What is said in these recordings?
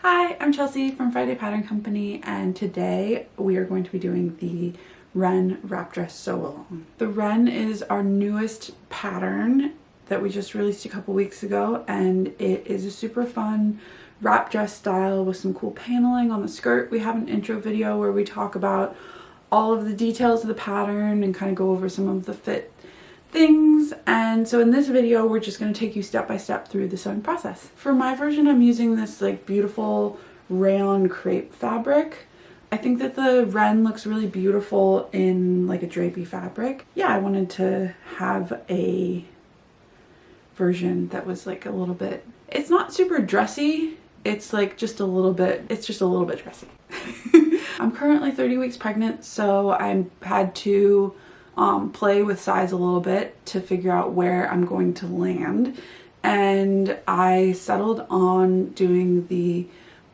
Hi, I'm Chelsea from Friday Pattern Company, and today we are going to be doing the Wren Wrap Dress Sew Along. The Wren is our newest pattern that we just released a couple weeks ago, and it is a super fun wrap dress style with some cool paneling on the skirt. We have an intro video where we talk about all of the details of the pattern and kind of go over some of the fit things, and so in this video we're just going to take you step by step through the sewing process. For my version, I'm using this like beautiful rayon crepe fabric. I think that the Wren looks really beautiful in like a drapey fabric. Yeah, I wanted to have a version that was like a little bit, it's not super dressy, it's like just a little bit, it's just a little bit dressy. I'm currently 30 weeks pregnant, so I had to play with size a little bit to figure out where I'm going to land, and I settled on doing the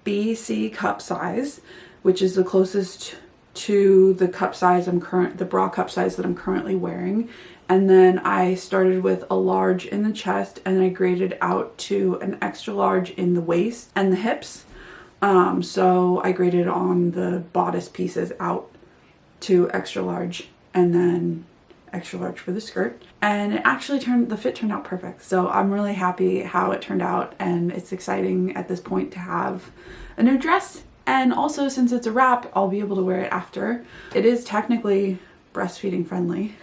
BC cup size, which is the closest to the cup size the bra cup size that I'm currently wearing. And then I started with a large in the chest, and I graded out to an extra large in the waist and the hips. So I graded on the bodice pieces out to extra large, and then extra large for the skirt, and it actually the fit turned out perfect. So I'm really happy how it turned out, and it's exciting at this point to have a new dress. And also, since it's a wrap, I'll be able to wear it after. It is technically breastfeeding friendly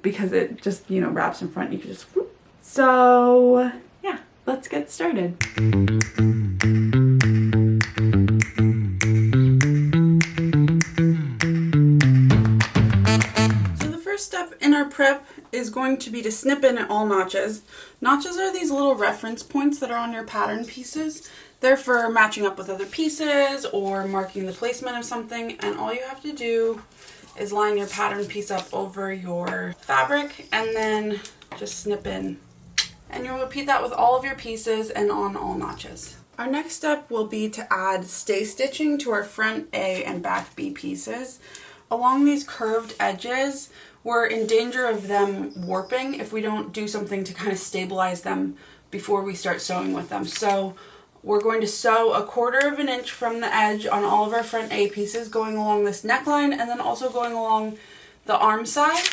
because it just, you know, wraps in front. You can just whoop. So yeah, let's get started. Prep is going to be to snip in at all notches. Notches are these little reference points that are on your pattern pieces. They're for matching up with other pieces or marking the placement of something, and all you have to do is line your pattern piece up over your fabric and then just snip in. And you'll repeat that with all of your pieces and on all notches. Our next step will be to add stay stitching to our front A and back B pieces. Along these curved edges, we're in danger of them warping if we don't do something to kind of stabilize them before we start sewing with them. So we're going to sew 1/4 inch from the edge on all of our front A pieces, going along this neckline and then also going along the arm side.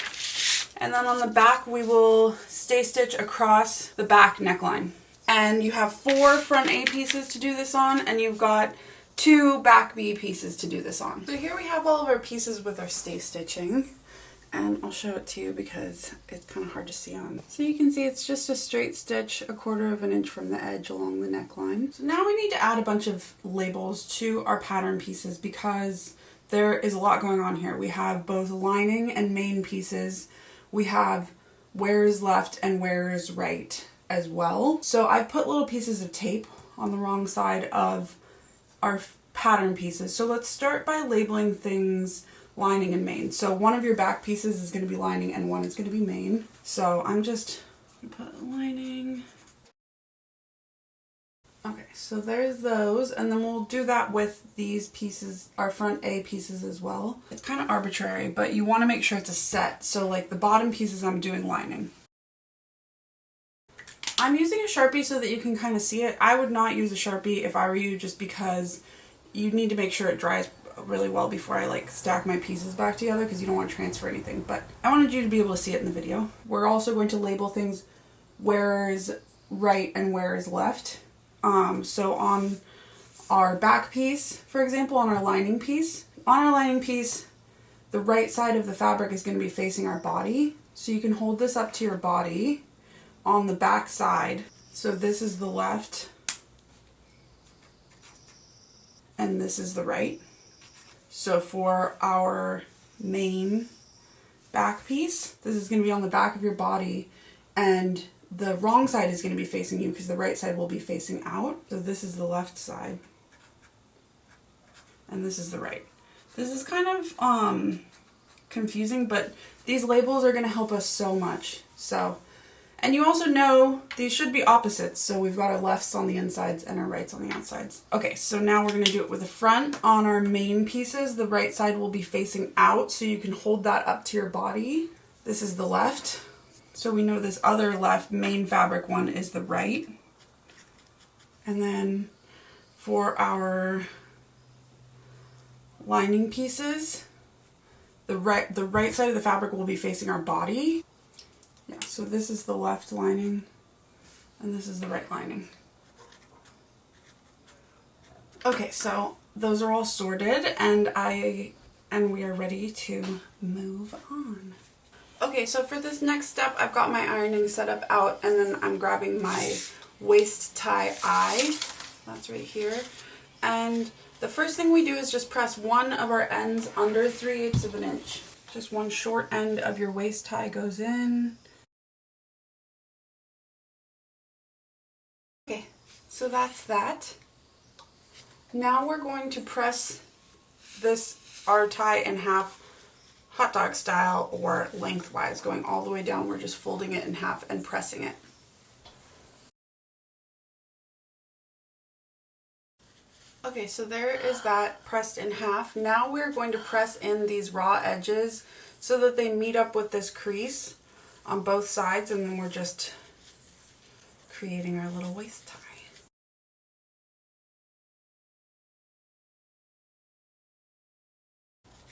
And then on the back, we will stay stitch across the back neckline. And you have 4 front A pieces to do this on, and you've got 2 back B pieces to do this on. So here we have all of our pieces with our stay stitching. And I'll show it to you because it's kind of hard to see on. So you can see it's just a straight stitch 1/4 inch from the edge along the neckline. So now we need to add a bunch of labels to our pattern pieces because there is a lot going on here. We have both lining and main pieces. We have where is left and where is right as well. So I've put little pieces of tape on the wrong side of our pattern pieces. So let's start by labeling things lining and main. So one of your back pieces is going to be lining and one is going to be main. So I'm just going to put lining. Okay, so there's those, and then we'll do that with these pieces, our front A pieces as well. It's kind of arbitrary, but you want to make sure it's a set. So like the bottom pieces, I'm doing lining. I'm using a Sharpie so that you can kind of see it. I would not use a Sharpie if I were you, just because you need to make sure it dries really well before I like stack my pieces back together, because you don't want to transfer anything, but I wanted you to be able to see it in the video. We're also going to label things where is right and where is left. So on our back piece, for example, on our lining piece, the right side of the fabric is going to be facing our body. So you can hold this up to your body on the back side. So this is the left and this is the right. So for our main back piece, this is going to be on the back of your body, and the wrong side is going to be facing you because the right side will be facing out. So this is the left side and this is the right. This is kind of confusing, but these labels are going to help us so much. And you also know these should be opposites, so we've got our lefts on the insides and our rights on the outsides. Okay, so now we're going to do it with the front. On our main pieces, the right side will be facing out, so you can hold that up to your body. This is the left. So we know this other left main fabric one is the right. And then for our lining pieces, the right side of the fabric will be facing our body. Yeah, so this is the left lining and this is the right lining. Okay, so those are all sorted and we are ready to move on. Okay, so for this next step, I've got my ironing setup out and then I'm grabbing my waist tie eye. That's right here. And the first thing we do is just press one of our ends under 3/8 of an inch. Just one short end of your waist tie goes in. Okay, so that's that. Now we're going to press our tie in half, hot dog style or lengthwise, going all the way down. We're just folding it in half and pressing it. Okay, so there is that pressed in half. Now we're going to press in these raw edges so that they meet up with this crease on both sides, and then we're just creating our little waist tie.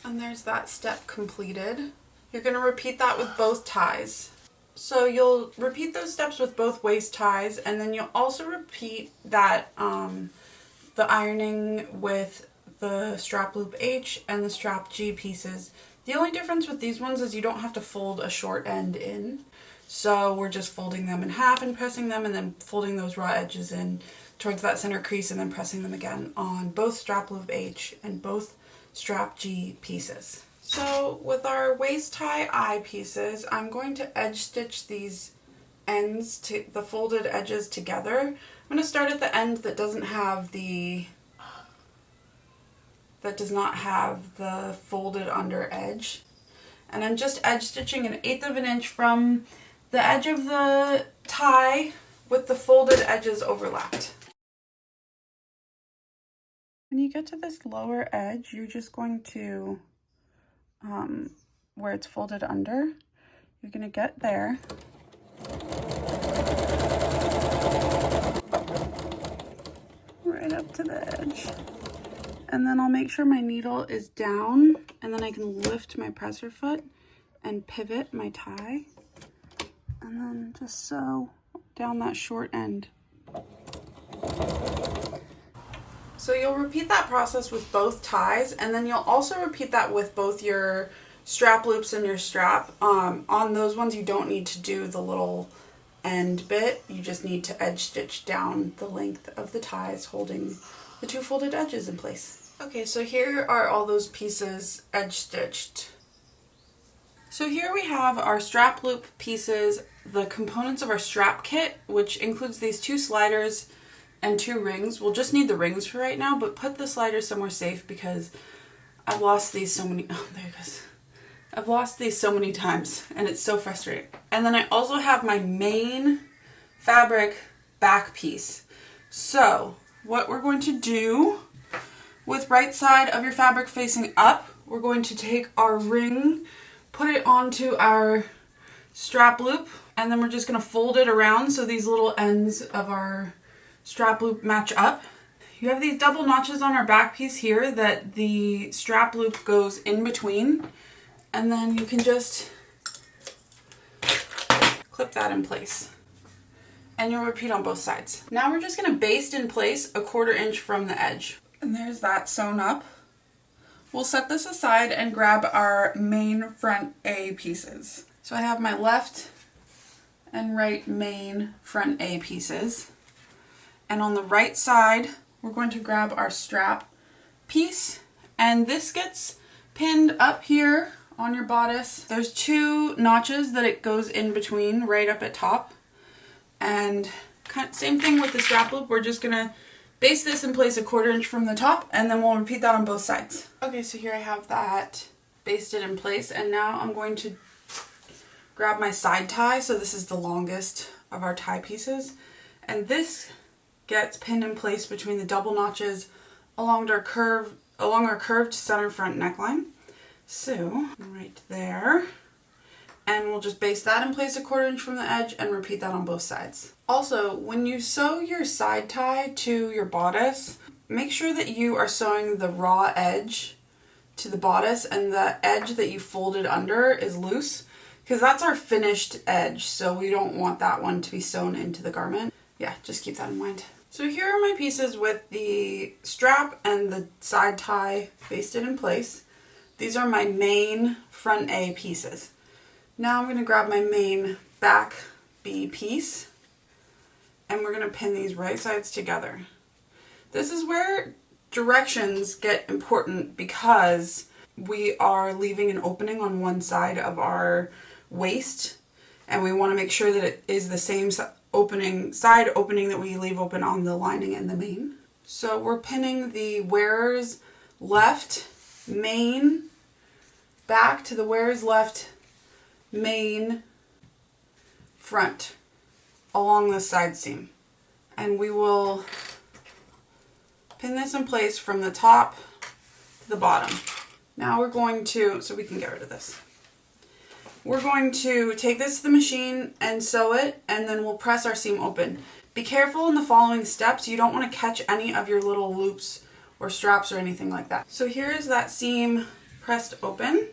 And there's that step completed. You're going to repeat that with both ties. So you'll repeat those steps with both waist ties, and then you'll also repeat that the ironing with the strap loop H and the strap G pieces. The only difference with these ones is you don't have to fold a short end in. So we're just folding them in half and pressing them and then folding those raw edges in towards that center crease and then pressing them again on both strap loop H and both strap G pieces. So with our waist tie eye pieces, I'm going to edge stitch these ends to the folded edges together. I'm going to start at the end that does not have the folded under edge, and I'm just edge stitching 1/8 of an inch from the edge of the tie with the folded edges overlapped. When you get to this lower edge, you're just going to where it's folded under, you're going to get there. Right up to the edge. And then I'll make sure my needle is down, and then I can lift my presser foot and pivot my tie. And then just sew down that short end. So you'll repeat that process with both ties, and then you'll also repeat that with both your strap loops and your strap. On those ones, you don't need to do the little end bit. You just need to edge stitch down the length of the ties, holding the two folded edges in place. Okay, so here are all those pieces edge stitched. So here we have our strap loop pieces, the components of our strap kit, which includes these 2 sliders and 2 rings. We'll just need the rings for right now, but put the sliders somewhere safe because I've lost these so many, oh, there it goes. I've lost these so many times and it's so frustrating. And then I also have my main fabric back piece. So what we're going to do with right side of your fabric facing up, we're going to take our ring, put it onto our strap loop, and then we're just going to fold it around so these little ends of our strap loop match up. You have these double notches on our back piece here that the strap loop goes in between, and then you can just clip that in place. And you'll repeat on both sides. Now we're just going to baste in place 1/4 inch from the edge. And there's that sewn up. We'll set this aside and grab our main front A pieces. So I have my left and right main front A pieces. And on the right side, we're going to grab our strap piece. And this gets pinned up here on your bodice. There's 2 notches that it goes in between right up at top. And same thing with the strap loop. We're just gonna baste this in place 1/4 inch from the top, and then we'll repeat that on both sides. Okay, so here I have that basted in place, and now I'm going to grab my side tie. So this is the longest of our tie pieces, and this gets pinned in place between the double notches along our curved center front neckline. So right there. And we'll just baste that in place 1/4 inch from the edge and repeat that on both sides. Also, when you sew your side tie to your bodice, make sure that you are sewing the raw edge to the bodice and the edge that you folded under is loose, because that's our finished edge, so we don't want that one to be sewn into the garment. Yeah, just keep that in mind. So here are my pieces with the strap and the side tie basted in place. These are my main front A pieces. Now I'm going to grab my main back B piece, and we're going to pin these right sides together. This is where directions get important, because we are leaving an opening on one side of our waist, and we want to make sure that it is the same side opening that we leave open on the lining and the main. So we're pinning the wearer's left main back to the wearer's left main front along the side seam, and we will pin this in place from the top to the bottom. Now we're going to, so we can get rid of this, we're going to take this to the machine and sew it, and then we'll press our seam open. Be careful in the following steps. You don't want to catch any of your little loops or straps or anything like that. So here's that seam pressed open,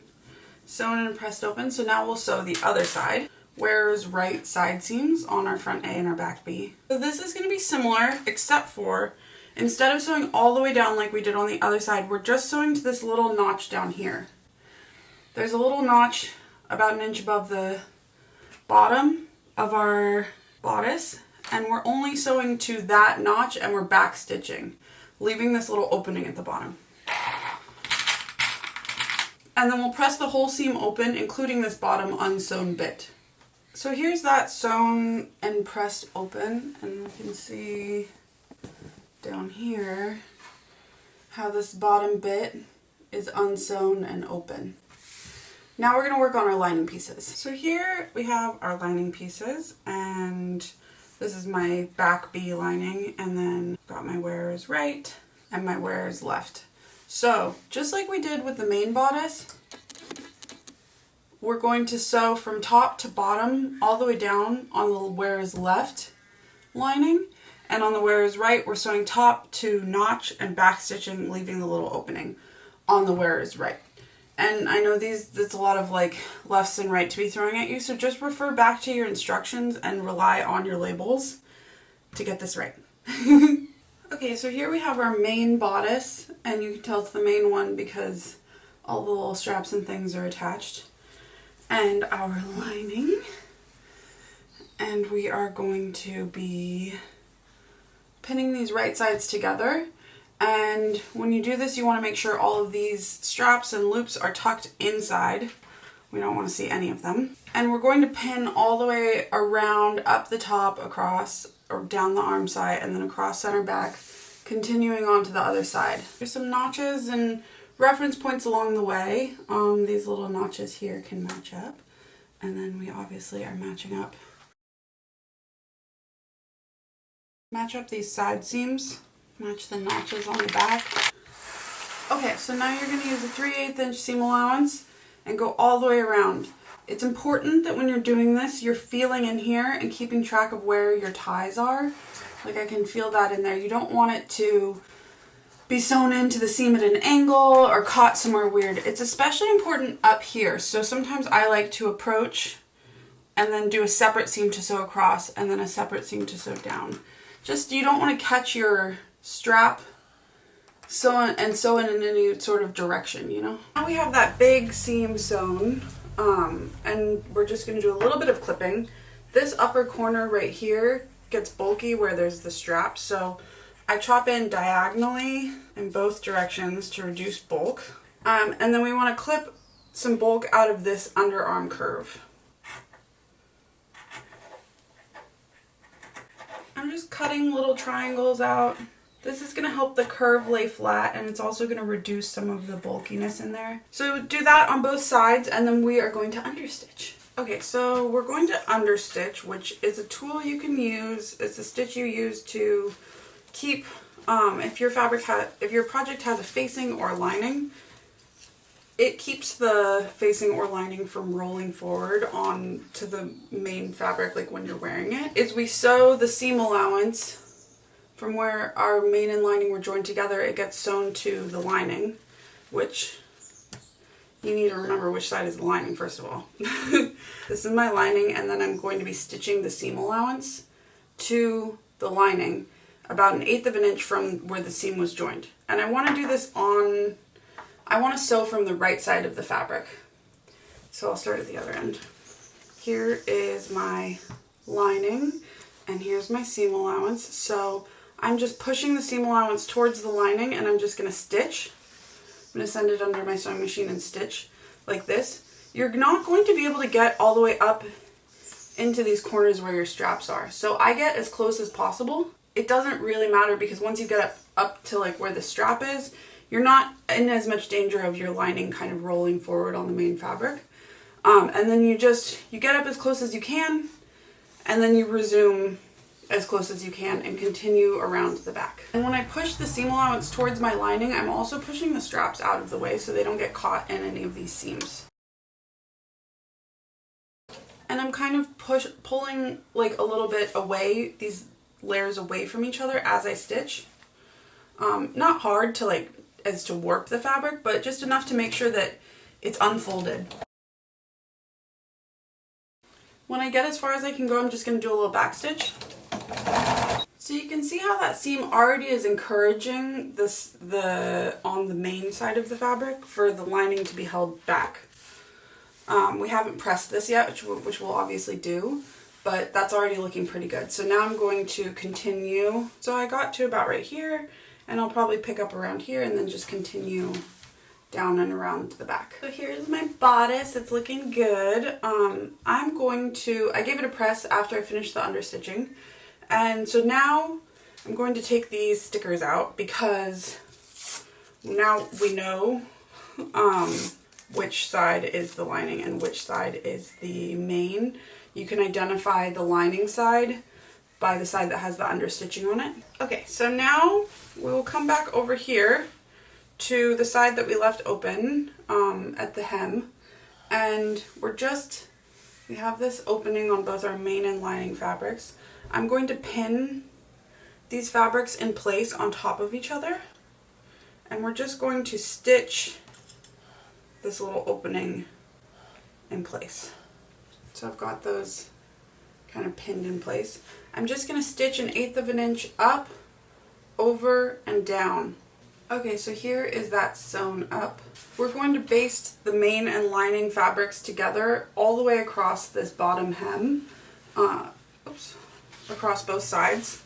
sewn and pressed open. So now we'll sew the other side. Wearer's right side seams on our front A and our back B. So this is going to be similar, except for instead of sewing all the way down like we did on the other side, we're just sewing to this little notch down here. There's a little notch about 1 inch above the bottom of our bodice, and we're only sewing to that notch, and we're back stitching, leaving this little opening at the bottom. And then we'll press the whole seam open, including this bottom unsewn bit. So here's that sewn and pressed open, and we can see down here how this bottom bit is unsewn and open. Now we're going to work on our lining pieces. So here we have our lining pieces, and this is my back B lining, and then got my wearer's right and my wearer's left. So just like we did with the main bodice, we're going to sew from top to bottom all the way down on the wearer's left lining, and on the wearer's right we're sewing top to notch and back stitching, leaving the little opening on the wearer's right. And I know that's a lot of like lefts and right to be throwing at you, so just refer back to your instructions and rely on your labels to get this right. Okay, so here we have our main bodice, and you can tell it's the main one because all the little straps and things are attached. And our lining. And we are going to be pinning these right sides together. And when you do this, you want to make sure all of these straps and loops are tucked inside. We don't want to see any of them. And we're going to pin all the way around, up the top, across, or down the arm side, and then across center back, continuing on to the other side. There's some notches and reference points along the way. These little notches here can match up. And then we obviously are matching up. Match up these side seams. Match the notches on the back. Okay, so now you're going to use a 3/8 inch seam allowance and go all the way around. It's important that when you're doing this, you're feeling in here and keeping track of where your ties are. Like I can feel that in there. You don't want it to be sewn into the seam at an angle or caught somewhere weird. It's especially important up here. So sometimes I like to approach and then do a separate seam to sew across and then a separate seam to sew down. Just, you don't want to catch your strap sew in any sort of direction, you know? Now we have that big seam sewn, and we're just going to do a little bit of clipping. This upper corner right here gets bulky where there's the strap, so I chop in diagonally in both directions to reduce bulk. And then we want to clip some bulk out of this underarm curve. I'm just cutting little triangles out. This is going to help the curve lay flat, and it's also going to reduce some of the bulkiness in there. So do that on both sides, and then we are going to understitch. Okay, so we're going to understitch, which is a tool you can use. It's a stitch you use to keep, if your project has a facing or lining, it keeps the facing or lining from rolling forward on to the main fabric, like when you're wearing it. Is we sew the seam allowance from where our main and lining were joined together, it gets sewn to the lining, which you need to remember which side is the lining first of all. This is my lining, and then I'm going to be stitching the seam allowance to the lining about 1/8 of an inch from where the seam was joined. And I want to do this on, I want to sew from the right side of the fabric. So I'll start at the other end. Here is my lining, and here's my seam allowance. So I'm just pushing the seam allowance towards the lining, and I'm just going to stitch. I'm going to send it under my sewing machine and stitch like this. You're not going to be able to get all the way up into these corners where your straps are. So I get as close as possible. It doesn't really matter because once you get up to like where the strap is, you're not in as much danger of your lining kind of rolling forward on the main fabric. And then you get up as close as you can, and then you resume as close as you can and continue around the back. And when I push the seam allowance towards my lining, I'm also pushing the straps out of the way so they don't get caught in any of these seams. And I'm kind of pulling like a little bit away, these layers away from each other as I stitch. Not hard to like as to warp the fabric, but just enough to make sure that it's unfolded. When I get as far as I can go, I'm just going to do a little back stitch. So you can see how that seam already is encouraging on the main side of the fabric for the lining to be held back. We haven't pressed this yet, which we'll obviously do, but that's already looking pretty good. So now I'm going to continue. So I got to about right here, and I'll probably pick up around here and then just continue down and around the back. So here's my bodice. It's looking good. I gave it a press after I finished the understitching. And so now I'm going to take these stickers out because now we know which side is the lining and which side is the main. You can identify the lining side by the side that has the understitching on it. Okay, so now we will come back over here to the side that we left open at the hem, and we have this opening on both our main and lining fabrics. I'm going to pin these fabrics in place on top of each other, and we're just going to stitch this little opening in place. So I've got those kind of pinned in place. I'm just going to stitch 1/8 of an inch up, over, and down. Okay, so here is that sewn up. We're going to baste the main and lining fabrics together all the way across this bottom hem, across both sides.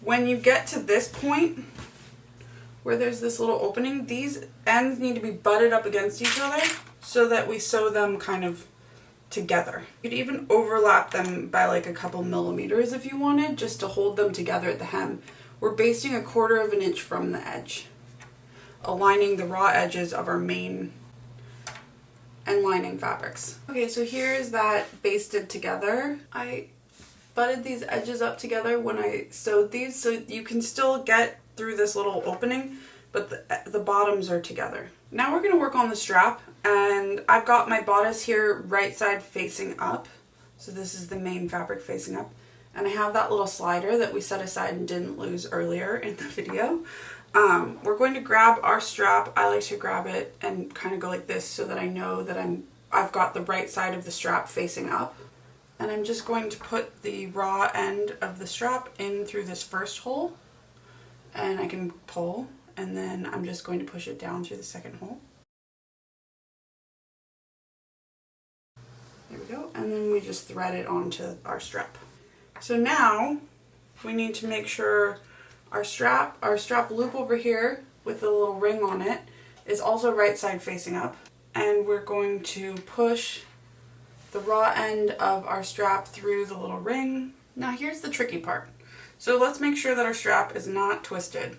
When you get to this point where there's this little opening, these ends need to be butted up against each other so that we sew them kind of together. You could even overlap them by like a couple millimeters if you wanted, just to hold them together at the hem. We're basting 1/4 of an inch from the edge, aligning the raw edges of our main and lining fabrics. Okay, so here's that basted together. I butted these edges up together when I sewed these, so you can still get through this little opening, but the bottoms are together. Now we're going to work on the strap, and I've got my bodice here right side facing up. So this is the main fabric facing up. And I have that little slider that we set aside and didn't lose earlier in the video. We're going to grab our strap. I like to grab it and kind of go like this so that I know that I've got the right side of the strap facing up. And I'm just going to put the raw end of the strap in through this first hole, and I can pull, and then I'm just going to push it down through the second hole. There we go, and then we just thread it onto our strap. So now we need to make sure our strap loop over here with the little ring on it is also right side facing up, and we're going to push the raw end of our strap through the little ring. Now here's the tricky part. So let's make sure that our strap is not twisted.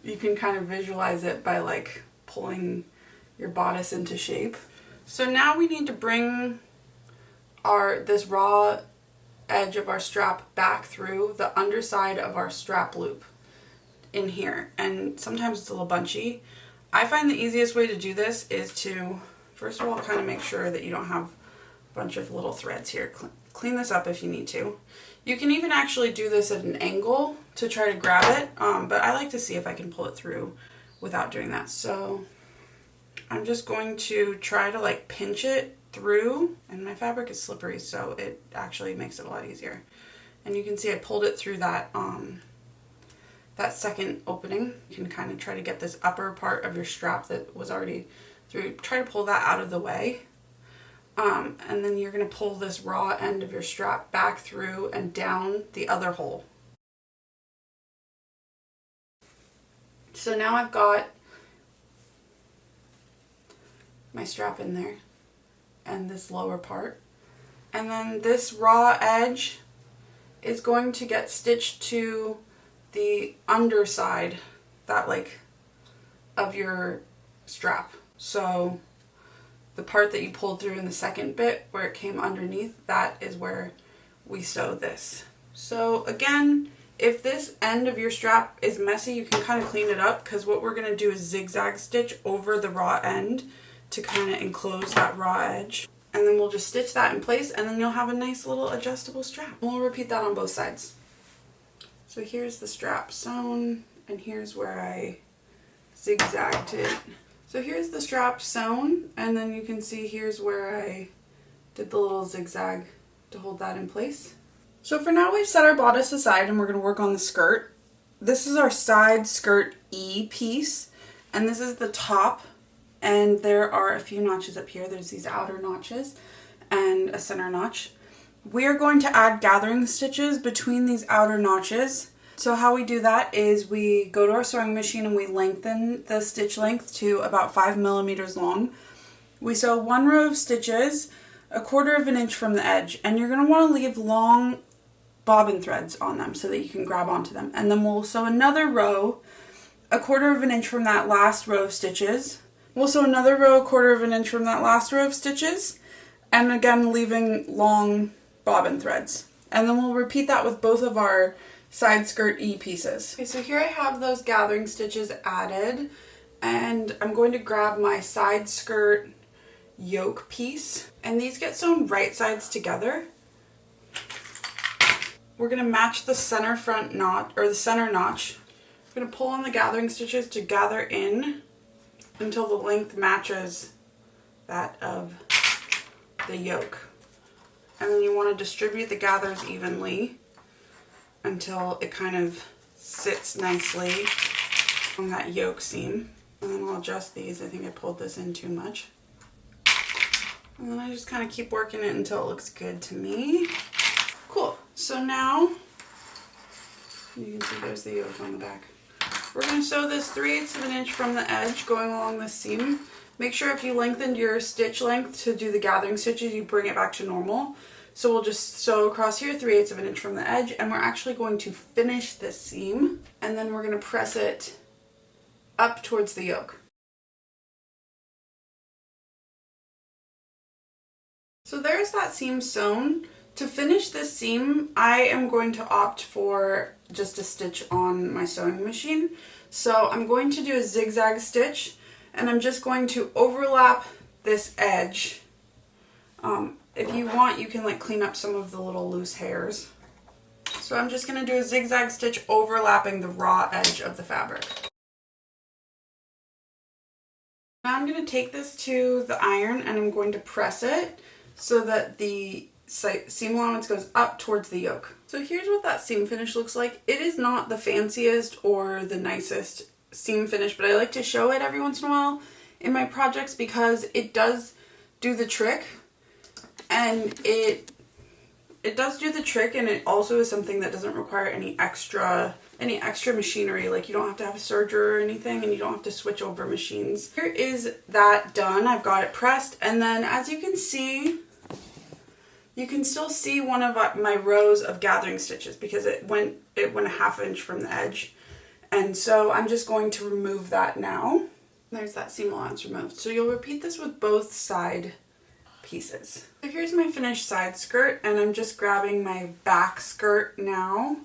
You can kind of visualize it by like pulling your bodice into shape. So now we need to bring this raw edge of our strap back through the underside of our strap loop in here. And sometimes it's a little bunchy. I find the easiest way to do this is to, first of all, kind of make sure that you don't have a bunch of little threads here. Clean this up if you need to. You can even actually do this at an angle to try to grab it, but I like to see if I can pull it through without doing that. So I'm just going to try to like pinch it through, and my fabric is slippery, so it actually makes it a lot easier. And you can see I pulled it through that that second opening. You can kind of try to get this upper part of your strap that was already through, try to pull that out of the way. And then you're going to pull this raw end of your strap back through and down the other hole. So now I've got my strap in there and this lower part. And then this raw edge is going to get stitched to the underside, that like of your strap. So the part that you pulled through in the second bit where it came underneath, that is where we sew this. So again, if this end of your strap is messy, you can kind of clean it up, because what we're going to do is zigzag stitch over the raw end to kind of enclose that raw edge. And then we'll just stitch that in place, and then you'll have a nice little adjustable strap. We'll repeat that on both sides. So here's the strap sewn, and here's where I zigzagged it. So here's the strap sewn, and then you can see here's where I did the little zigzag to hold that in place. So for now we've set our bodice aside and we're going to work on the skirt. This is our side skirt E piece, and this is the top, and there are a few notches up here. There's these outer notches and a center notch. We are going to add gathering stitches between these outer notches. So how we do that is we go to our sewing machine and we lengthen the stitch length to about 5 millimeters long. We sew one row of stitches 1/4 inch from the edge, and you're going to want to leave long bobbin threads on them so that you can grab onto them. And then we'll sew another row 1/4 inch from that last row of stitches. We'll sew another row 1/4 inch from that last row of stitches, and again leaving long bobbin threads. And then we'll repeat that with both of our side skirt E pieces. Okay, so here I have those gathering stitches added, and I'm going to grab my side skirt yoke piece, and these get sewn right sides together. We're going to match the center front knot, or the center notch. We're going to pull on the gathering stitches to gather in until the length matches that of the yoke. And then you want to distribute the gathers evenly until it kind of sits nicely on that yoke seam. And then I'll adjust these. I think I pulled this in too much. And then I just kind of keep working it until it looks good to me. Cool. So now, you can see there's the yoke on the back. We're going to sew this 3/8 inch from the edge going along this seam. Make sure if you lengthened your stitch length to do the gathering stitches, you bring it back to normal. So we'll just sew across here 3/8 inch from the edge, and we're actually going to finish this seam, and then we're going to press it up towards the yoke. So there's that seam sewn. To finish this seam, I am going to opt for just a stitch on my sewing machine. So I'm going to do a zigzag stitch, and I'm just going to overlap this edge. If you want, you can like clean up some of the little loose hairs. So I'm just going to do a zigzag stitch overlapping the raw edge of the fabric. Now I'm going to take this to the iron, and I'm going to press it so that the seam allowance goes up towards the yoke. So here's what that seam finish looks like. It is not the fanciest or the nicest seam finish, but I like to show it every once in a while in my projects because it does do the trick. And it does do the trick, and it also is something that doesn't require any extra machinery. Like, you don't have to have a serger or anything, and you don't have to switch over machines. Here is that done. I've got it pressed, and then as you can see, you can still see one of my rows of gathering stitches because it went 1/2 inch from the edge. And so I'm just going to remove that now. There's that seam allowance removed. So you'll repeat this with both side pieces. So here's my finished side skirt, and I'm just grabbing my back skirt now,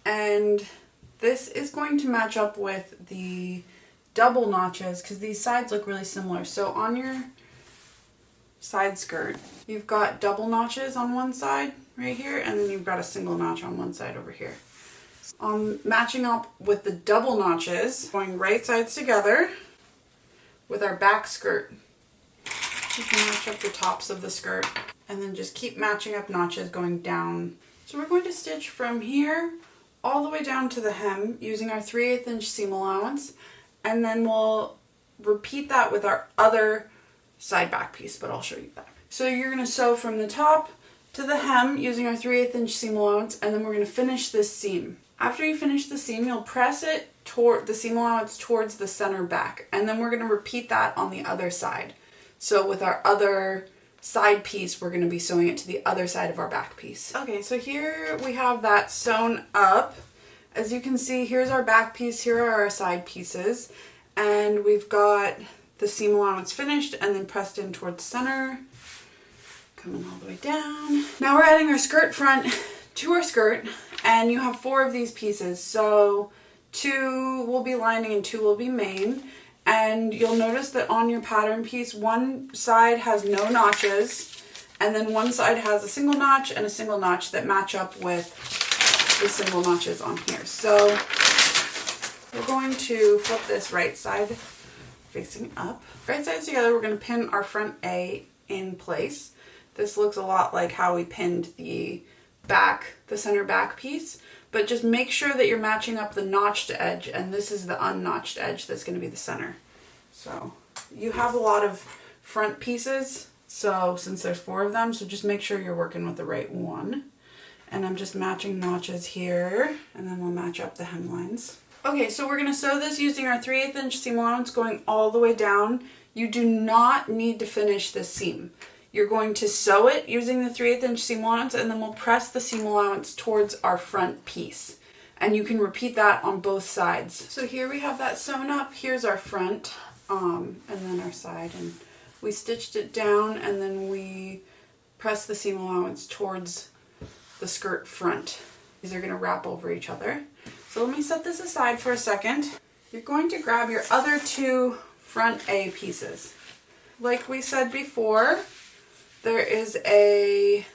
and this is going to match up with the double notches because these sides look really similar. So on your side skirt, you've got double notches on one side right here, and then you've got a single notch on one side over here. Matching up with the double notches, going right sides together with our back skirt. You can match up the tops of the skirt and then just keep matching up notches going down. So we're going to stitch from here all the way down to the hem using our 3/8 inch seam allowance, and then we'll repeat that with our other side back piece, but I'll show you that. So you're going to sew from the top to the hem using our 3/8 inch seam allowance, and then we're going to finish this seam. After you finish the seam, you'll press it toward the seam allowance towards the center back, and then we're going to repeat that on the other side. So with our other side piece, we're going to be sewing it to the other side of our back piece. Okay, so here we have that sewn up. As you can see, here's our back piece, here are our side pieces, and we've got the seam allowance finished and then pressed in towards the center, coming all the way down. Now we're adding our skirt front to our skirt, and you have 4 of these pieces, so 2 will be lining and 2 will be main. And you'll notice that on your pattern piece, one side has no notches, and then one side has a single notch and a single notch that match up with the single notches on here. So we're going to flip this right side facing up. Right sides together, we're going to pin our front A in place. This looks a lot like how we pinned the center back piece. But just make sure that you're matching up the notched edge, and this is the unnotched edge that's going to be the center. So you have a lot of front pieces, so since there's 4 of them, so just make sure you're working with the right one. And I'm just matching notches here, and then we'll match up the hemlines. Okay, so we're going to sew this using our 3/8 inch seam allowance going all the way down. You do not need to finish this seam. You're going to sew it using the 3/8 inch seam allowance, and then we'll press the seam allowance towards our front piece. And you can repeat that on both sides. So here we have that sewn up. Here's our front, and then our side. And we stitched it down, and then we press the seam allowance towards the skirt front. These are going to wrap over each other. So let me set this aside for a second. You're going to grab your other 2 front A pieces. Like we said before, there is a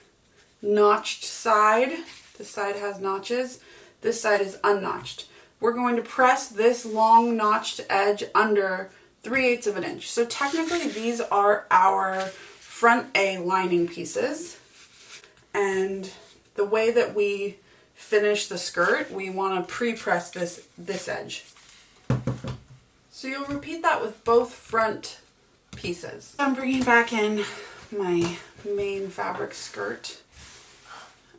notched side. This side has notches. This side is unnotched. We're going to press this long notched edge under 3/8 of an inch. So technically these are our front A lining pieces. And the way that we finish the skirt, we want to pre-press this edge. So you'll repeat that with both front pieces. I'm bringing back in my main fabric skirt,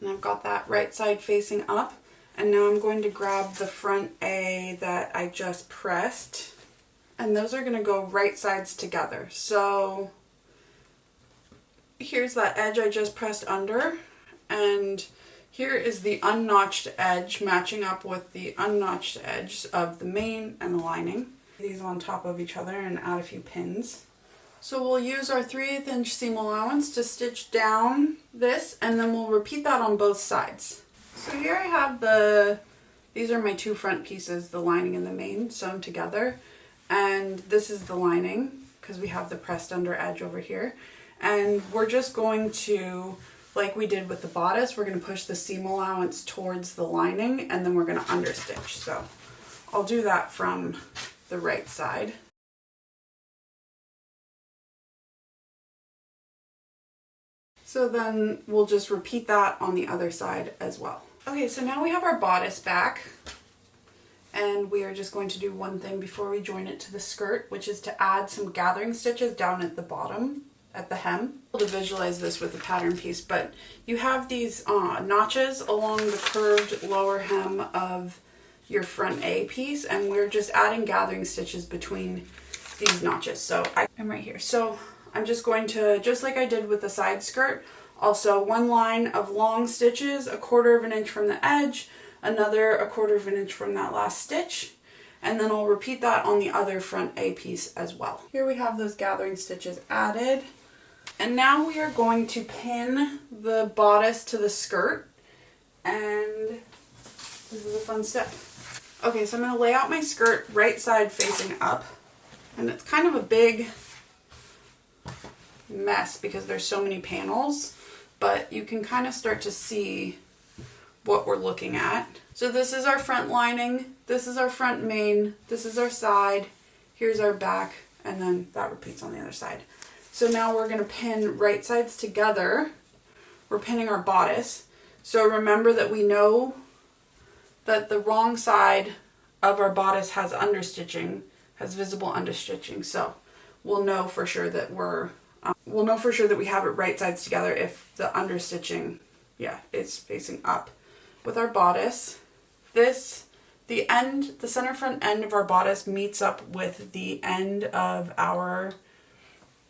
and I've got that right side facing up, and now I'm going to grab the front A that I just pressed, and those are going to go right sides together. So here's that edge I just pressed under, and here is the unnotched edge matching up with the unnotched edge of the main and the lining. These on top of each other and add a few pins. So we'll use our 3/8 inch seam allowance to stitch down this, and then we'll repeat that on both sides. So here I have these are my 2 front pieces, the lining and the main, sewn together. And this is the lining, because we have the pressed under edge over here. And we're just going to, like we did with the bodice, we're going to push the seam allowance towards the lining, and then we're going to understitch. So I'll do that from the right side. So then we'll just repeat that on the other side as well. Okay, so now we have our bodice back, and we are just going to do one thing before we join it to the skirt, which is to add some gathering stitches down at the bottom, at the hem. To visualize this with the pattern piece, but you have these notches along the curved lower hem of your front A piece, and we're just adding gathering stitches between these notches. So I'm right here. So I'm just going to, just like I did with the side skirt, also 1 line of long stitches, 1/4 of an inch from the edge, another 1/4 of an inch from that last stitch, and then I'll repeat that on the other front A piece as well. Here we have those gathering stitches added, and now we are going to pin the bodice to the skirt, and this is a fun step. Okay, so I'm going to lay out my skirt right side facing up, and it's kind of a big mess because there's so many panels, but you can kind of start to see what we're looking at. So this is our front lining, this is our front main, this is our side, here's our back, and then that repeats on the other side. So now we're going to pin right sides together. We're pinning our bodice. So remember that we know that the wrong side of our bodice has understitching, has visible understitching. So we'll know for sure that we have it right sides together if the understitching, is facing up. With our bodice, the center front end of our bodice meets up with the end of our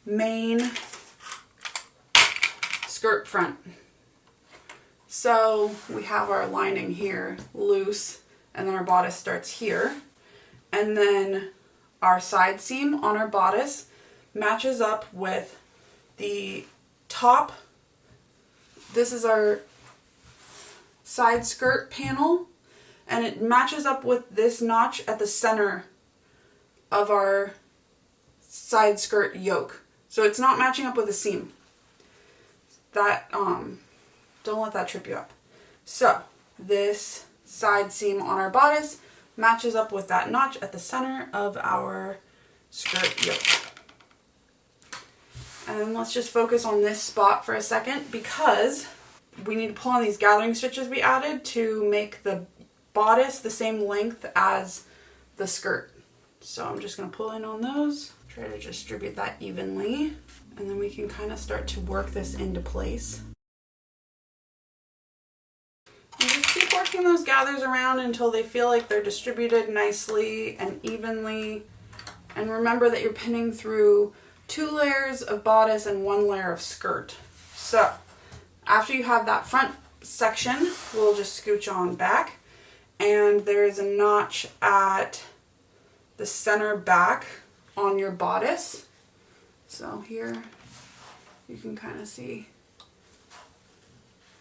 main skirt front. So we have our lining here loose, and then our bodice starts here, and then our side seam on our bodice matches up with the top. This is our side skirt panel, and it matches up with this notch at the center of our side skirt yoke. So it's not matching up with a seam. That don't let that trip you up. So this side seam on our bodice matches up with that notch at the center of our skirt yoke. And let's just focus on this spot for a second, because we need to pull on these gathering stitches we added to make the bodice the same length as the skirt. So I'm just going to pull in on those, try to distribute that evenly, and then we can kind of start to work this into place. And just keep working those gathers around until they feel like they're distributed nicely and evenly. And remember that you're pinning through 2 layers of bodice and 1 layer of skirt. So after you have that front section, we'll just scooch on back, and there is a notch at the center back on your bodice. So here you can kind of see,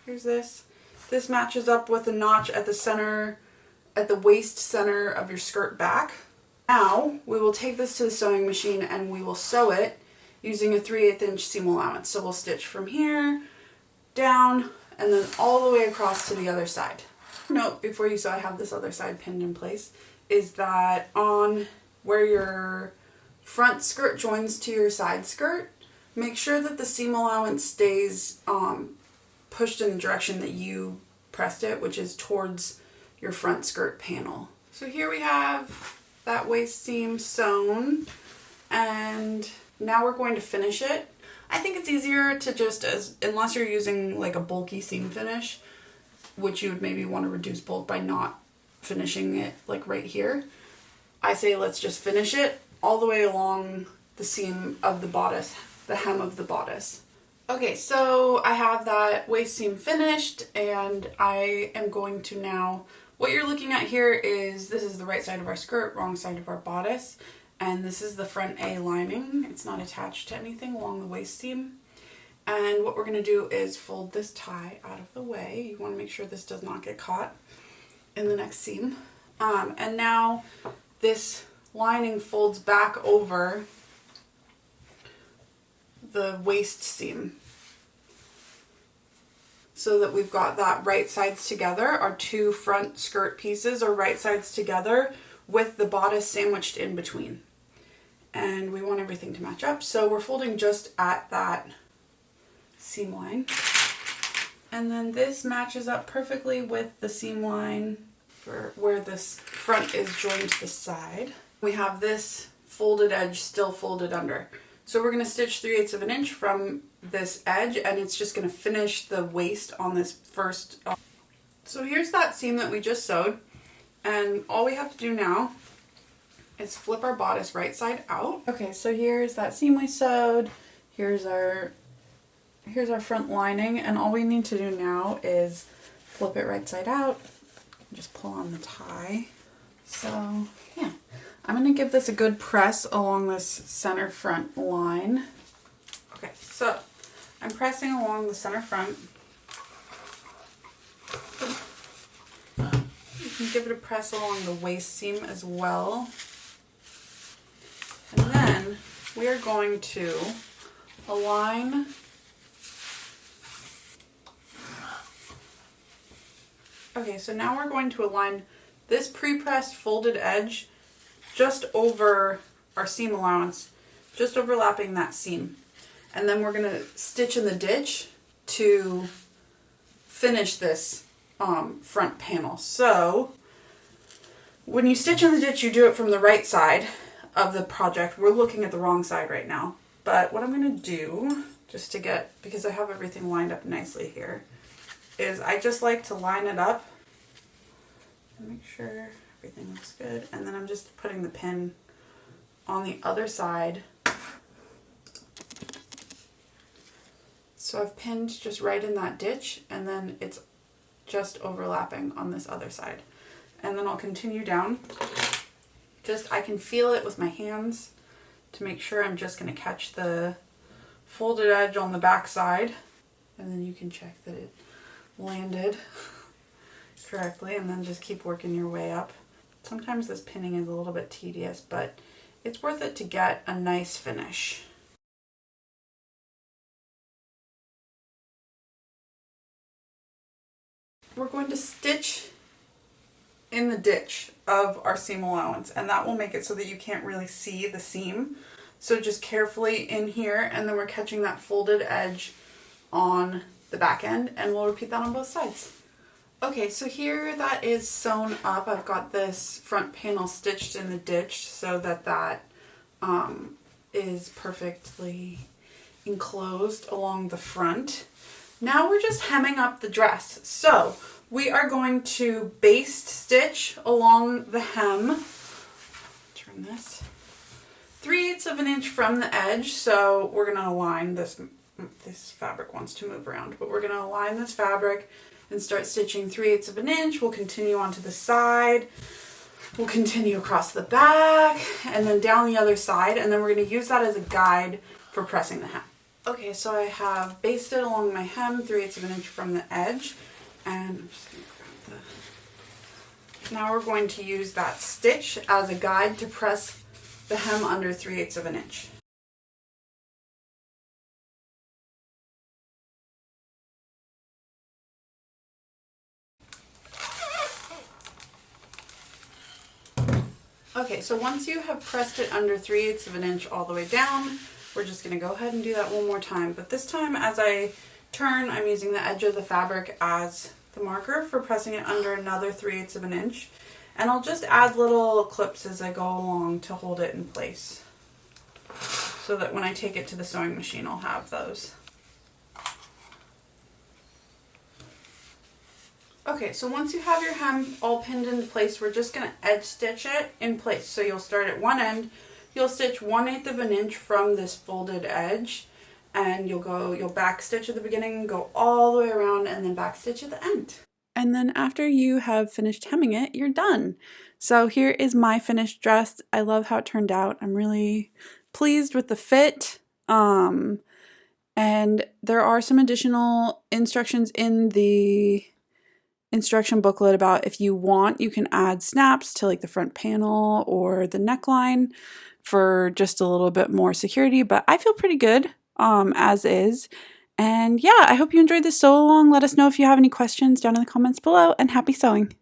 here's this. This matches up with a notch at the center, at the waist center of your skirt back. Now we will take this to the sewing machine and we will sew it using a 3/8 inch seam allowance. So we'll stitch from here down and then all the way across to the other side. Note before you sew, I have this other side pinned in place, is that on where your front skirt joins to your side skirt, make sure that the seam allowance stays pushed in the direction that you pressed it, which is towards your front skirt panel. So here we have that waist seam sewn, and now we're going to finish it. I think it's easier to just, unless you're using like a bulky seam finish, which you would maybe want to reduce bulk by not finishing it like right here. I say let's just finish it all the way along the seam of the bodice, the hem of the bodice. Okay, so I have that waist seam finished, and I am going to now, what you're looking at here is, this is the right side of our skirt, wrong side of our bodice, and this is the front A lining. It's not attached to anything along the waist seam. And what we're going to do is fold this tie out of the way. You want to make sure this does not get caught in the next seam. And now this lining folds back over the waist seam, so that we've got that right sides together. Our 2 front skirt pieces are right sides together with the bodice sandwiched in between. And we want everything to match up, so we're folding just at that seam line. And then this matches up perfectly with the seam line for where this front is joined to the side. We have this folded edge still folded under. So we're going to stitch 3/8 of an inch from this edge, and it's just going to finish the waist on this first. So here's that seam that we just sewed, and all we have to do now is flip our bodice right side out. Okay, so here's that seam we sewed. Here's our front lining, and all we need to do now is flip it right side out. Just pull on the tie. So yeah, I'm going to give this a good press along this center front line. Okay, so I'm pressing along the center front. You can give it a press along the waist seam as well. And then we are going to align Okay, so now we're going to align this pre-pressed folded edge just over our seam allowance, just overlapping that seam. And then we're going to stitch in the ditch to finish this front panel. So when you stitch in the ditch, you do it from the right side of the project. We're looking at the wrong side right now. But what I'm going to do, just to get, because I have everything lined up nicely here, is I just like to line it up and make sure everything looks good. And then I'm just putting the pin on the other side. So I've pinned just right in that ditch, and then it's just overlapping on this other side. And then I'll continue down. I can feel it with my hands to make sure I'm just going to catch the folded edge on the back side. And then you can check that it landed correctly, and then just keep working your way up. Sometimes this pinning is a little bit tedious, but it's worth it to get a nice finish. We're going to stitch in the ditch of our seam allowance, and that will make it so that you can't really see the seam. So just carefully in here, and then we're catching that folded edge on the back end, and we'll repeat that on both sides. Okay, so here that is sewn up. I've got this front panel stitched in the ditch so that that is perfectly enclosed along the front. Now we're just hemming up the dress. So we are going to baste stitch along the hem. Turn this 3/8 of an inch from the edge. So we're going to align this. This fabric wants to move around, but we're going to align this fabric and start stitching 3/8 of an inch. We'll continue onto the side. We'll continue across the back and then down the other side, and then we're going to use that as a guide for pressing the hem. Okay, so I have basted along my hem 3/8 of an inch from the edge, and I'm just going to grab the... Now we're going to use that stitch as a guide to press the hem under 3/8 of an inch. Okay, so once you have pressed it under 3/8 of an inch all the way down, we're just going to go ahead and do that one more time. But this time, as I turn, I'm using the edge of the fabric as the marker for pressing it under another 3/8 of an inch. And I'll just add little clips as I go along to hold it in place, so that when I take it to the sewing machine, I'll have those. Okay, so once you have your hem all pinned into place, we're just going to edge stitch it in place. So you'll start at one end, you'll stitch 1/8 of an inch from this folded edge, and you'll back stitch at the beginning, go all the way around, and then back stitch at the end. And then after you have finished hemming it, you're done. So here is my finished dress. I love how it turned out. I'm really pleased with the fit. And there are some additional instructions in the instruction booklet about if you want, you can add snaps to like the front panel or the neckline for just a little bit more security, but I feel pretty good as is. And yeah, I hope you enjoyed this sew along. Let us know if you have any questions down in the comments below, and happy sewing.